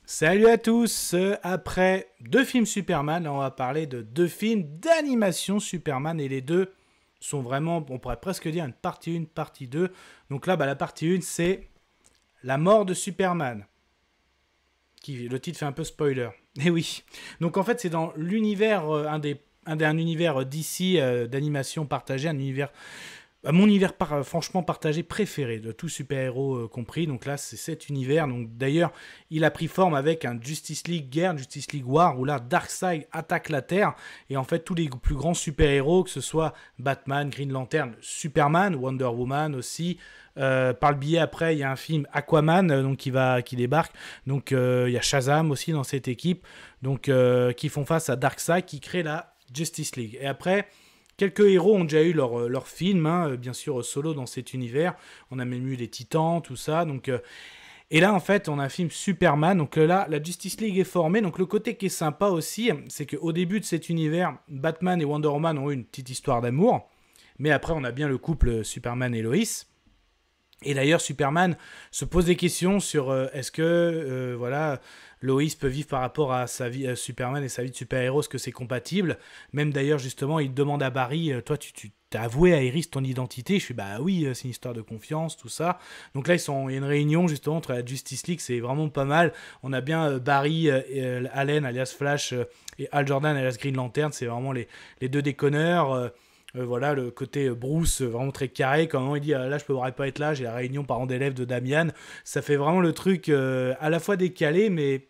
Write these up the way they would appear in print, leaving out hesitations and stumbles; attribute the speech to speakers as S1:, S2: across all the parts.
S1: Salut à tous. Après deux films Superman, là on va parler de deux films d'animation Superman et les deux sont vraiment, on pourrait presque dire une partie 1, partie 2. Donc là, la partie 1 c'est La mort de Superman. Le titre fait un peu spoiler. Et oui. Donc en fait c'est dans l'univers, un univers d'ici d'animation partagé, un univers... Mon univers franchement partagé préféré de tout super-héros compris. Donc là, c'est cet univers. Donc d'ailleurs, il a pris forme avec un Justice League guerre, Justice League War, où là, Darkseid attaque la Terre. Et en fait, tous les plus grands super-héros, que ce soit Batman, Green Lantern, Superman, Wonder Woman aussi. Par le biais, après, il y a un film Aquaman donc qui débarque. Donc il y a Shazam aussi dans cette équipe. Donc qui font face à Darkseid, qui crée la Justice League. Et après... Quelques héros ont déjà eu leur film, bien sûr solo dans cet univers. On a même eu les Titans, tout ça. Donc, et là, en fait, on a un film Superman. Donc là, la Justice League est formée. Donc le côté qui est sympa aussi, c'est qu'au début de cet univers, Batman et Wonder Woman ont eu une petite histoire d'amour. Mais après, on a bien le couple Superman et Lois. Et d'ailleurs, Superman se pose des questions sur est-ce que Lois peut vivre par rapport à sa vie Superman et sa vie de super-héros, est-ce que c'est compatible? Même d'ailleurs, justement, il demande à Barry, toi, tu t'as avoué à Iris ton identité? Je suis bah oui, c'est une histoire de confiance, tout ça. Donc là, il y a une réunion justement entre la Justice League, c'est vraiment pas mal. On a bien Barry, Allen alias Flash et Hal Jordan alias Green Lantern, c'est vraiment les deux déconneurs. Voilà, le côté Bruce, vraiment très carré. Quand il dit là, je ne pourrais pas être là, j'ai la réunion parents d'élèves de Damian. Ça fait vraiment le truc à la fois décalé, mais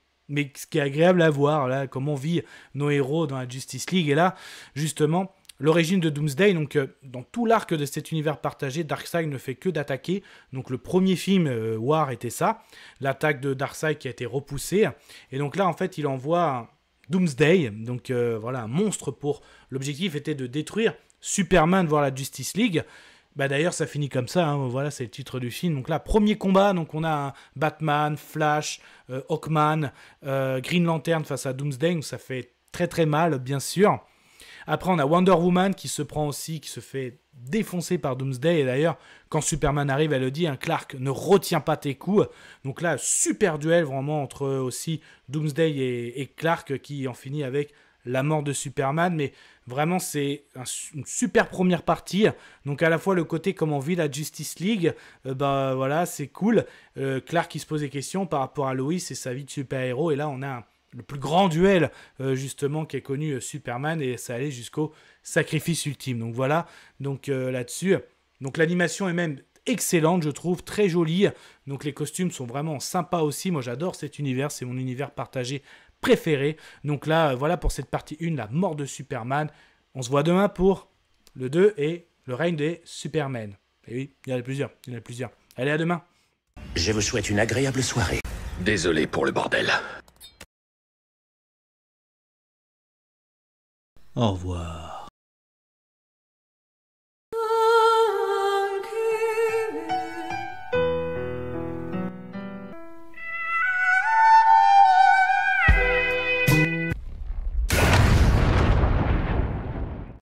S1: ce qui est agréable à voir, là, comment vit nos héros dans la Justice League. Et là, justement, l'origine de Doomsday, donc dans tout l'arc de cet univers partagé, Darkseid ne fait que d'attaquer. Donc le premier film, War, était ça. L'attaque de Darkseid qui a été repoussée. Et donc là, en fait, il envoie Doomsday, donc voilà, un monstre pour... L'objectif était de détruire Superman, voire la Justice League. D'ailleurs, ça finit comme ça, voilà, c'est le titre du film. Donc là, premier combat, donc on a Batman, Flash, Hawkman, Green Lantern face à Doomsday, donc ça fait très très mal, bien sûr. Après, on a Wonder Woman qui se fait défoncer par Doomsday. Et d'ailleurs, quand Superman arrive, elle le dit, Clark, ne retiens pas tes coups. Donc là, super duel vraiment entre aussi Doomsday et Clark qui en finit avec la mort de Superman. Mais vraiment, c'est une super première partie. Donc à la fois le côté comment vit la Justice League, voilà, c'est cool. Clark qui se pose des questions par rapport à Lois et sa vie de super-héros. Et là, on a le plus grand duel justement qui est connu Superman, et ça allait jusqu'au sacrifice ultime. Donc voilà, donc là-dessus, donc l'animation est même excellente, je trouve, très jolie. Donc les costumes sont vraiment sympas aussi. Moi j'adore cet univers, c'est mon univers partagé préféré. Donc là, voilà pour cette partie 1, la mort de Superman. On se voit demain pour le 2 et le règne des Supermen. Et oui, il y en a plusieurs, Allez, à demain.
S2: Je vous souhaite une agréable soirée.
S3: Désolé pour le bordel.
S4: Au revoir.